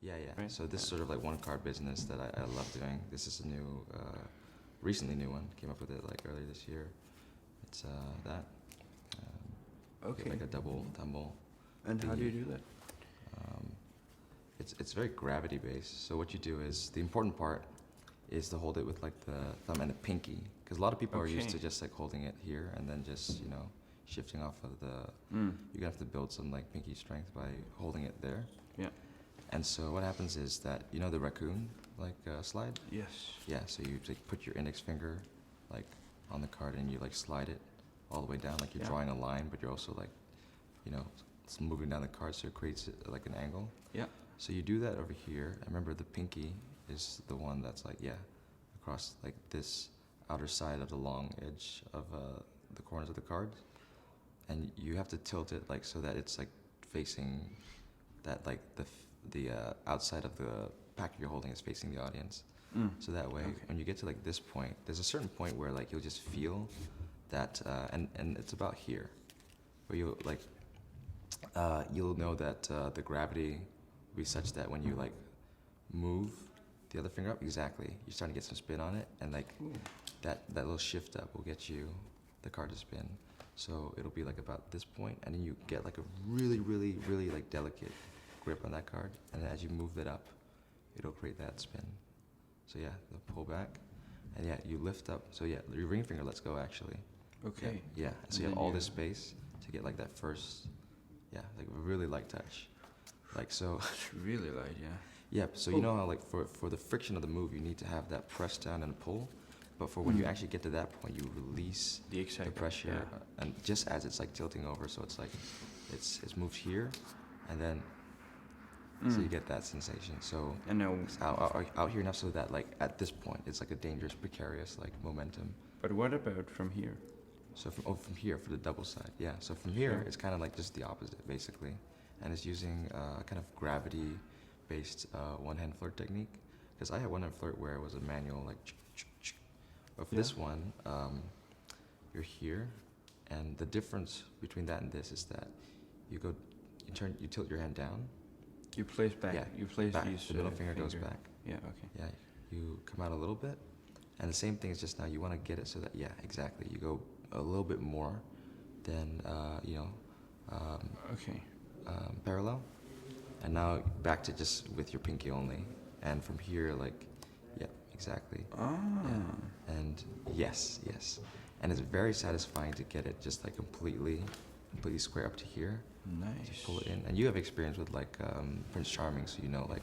Yeah, yeah. Right? So this is sort of like one card business that I love doing. This is a new, recently new one. Came up with it like earlier this year. It's that. Okay. Like a double tumble. And how do you do that? It's very gravity based. So what you do is the important part is to hold it with like the thumb and the pinky, because a lot of people are used to just like holding it here and then just shifting off of the. You're gonna have to build some like pinky strength by holding it there. Yeah. And so what happens is that the raccoon like slide. Yes. Yeah. So you like put your index finger like on the card and you like slide it all the way down, like you're drawing a line, but you're also like moving down the card so it creates like an angle. Yeah. So you do that over here. I remember the pinky is the one that's like, across like this outer side of the long edge of the corners of the card. And you have to tilt it like so that it's like facing that like the outside of the packet you're holding is facing the audience. So that way, when you get to like this point, there's a certain point where like you'll just feel that, and it's about here, where you'll like, you'll know that the gravity will be such that when you like move the other finger up, exactly, you're starting to get some spin on it, and like that little shift up will get you the card to spin. So it'll be like about this point, and then you get like a really, really, really like delicate grip on that card, and then as you move it up, it'll create that spin. So yeah, the pull back, and yeah, you lift up. So yeah, your ring finger lets go actually. Okay. Yeah. So you have all this space to get like that first, like a really light touch, like so. It's really light, yeah. Yeah. So you know how like for the friction of the move, you need to have that press down and pull. But for when you actually get to that point, you release the pressure, and just as it's like tilting over, so it's like it's moved here, and then so you get that sensation. So and now out here enough so that like at this point, it's like a dangerous, precarious like momentum. But what about from here? So from here for the double side, yeah. So from here, it's kind of like just the opposite basically, and it's using kind of gravity-based one-hand flirt technique. Because I had one-hand flirt where it was a manual like. But for this one, you're here, and the difference between that and this is that you tilt your hand down. You place back. Yeah, you place back. these. The middle finger goes back. Yeah. Okay. Yeah, you come out a little bit, and the same thing is just now. You want to get it so that exactly. You go a little bit more than parallel, and now back to just with your pinky only, and from here like. Exactly. Ah. Yeah. And yes. And it's very satisfying to get it just like completely square up to here. Nice. To pull it in. And you have experience with like Prince Charming, so you know like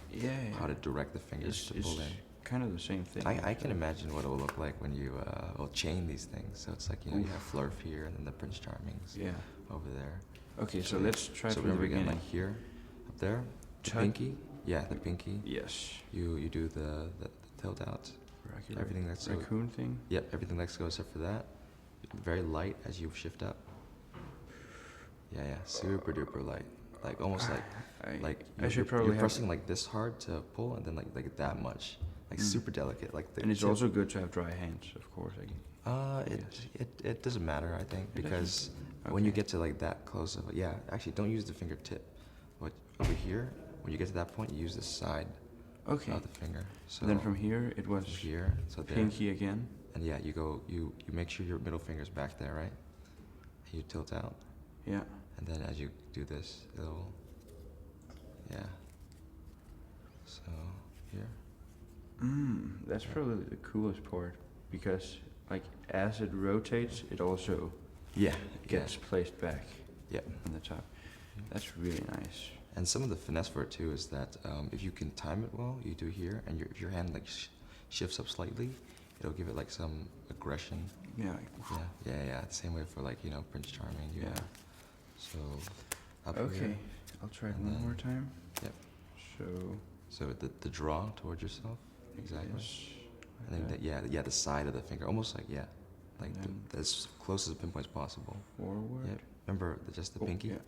how to direct the fingers to pull in. Kind of the same thing. I can imagine what it will look like when you will chain these things. So it's like you have Flurf here and then the Prince Charmings over there. Okay, so let's try from the beginning. Like here, up there, the pinky. Yeah, the pinky. Yes. You do the tilt out. Everything lets go. Raccoon thing? Yep, everything lets go except for that. Very light as you shift up. Yeah, super duper light. Like almost like you're pressing like this hard to pull, and then like that much. Like super delicate. Like and it's also good to have dry hands, of course. It doesn't matter, I think, because when you get to like that close of actually don't use the fingertip. But over here, when you get to that point, you use the side. Of the finger. So then from here it was here, so pinky again. And you make sure your middle finger's back there, right? You tilt out. Yeah. And then as you do this, it'll so here. That's probably the coolest part, because like as it rotates, it also gets placed back. Yeah. On the top. That's really nice. And some of the finesse for it too is that if you can time it well, you do here, and if your hand like shifts up slightly, it'll give it like some aggression. Yeah. Same way for like Prince Charming. Yeah. So. Up okay, here, I'll try it one more time. Yep. So the draw towards yourself. Exactly. Yes, I think the side of the finger, almost like as close as a pinpoint as possible. Forward. Yep. Remember just the pinky. Yeah.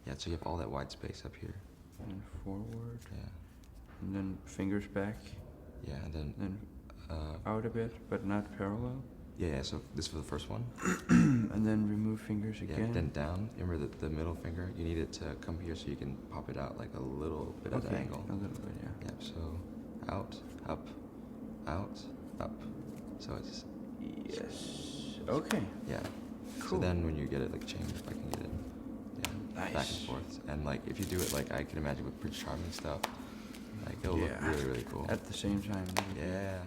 Yeah, so you have all that white space up here. And forward. Yeah. And then fingers back. Yeah, and then out a bit, but not parallel. Yeah, so this for the first one. And then remove fingers Yeah, again. then down. Remember the middle finger? You need it to come here so you can pop it out like a little bit at an angle. A little bit, yeah. Yep, so out, up, up. So it's... Yes. Okay. Yeah. Cool. So then when you get it like chained, if I can get it, yeah, Nice. back and forth. And like if you do it like I can imagine with Prince Charming stuff, like it'll look really, really cool. At the same time. Yeah.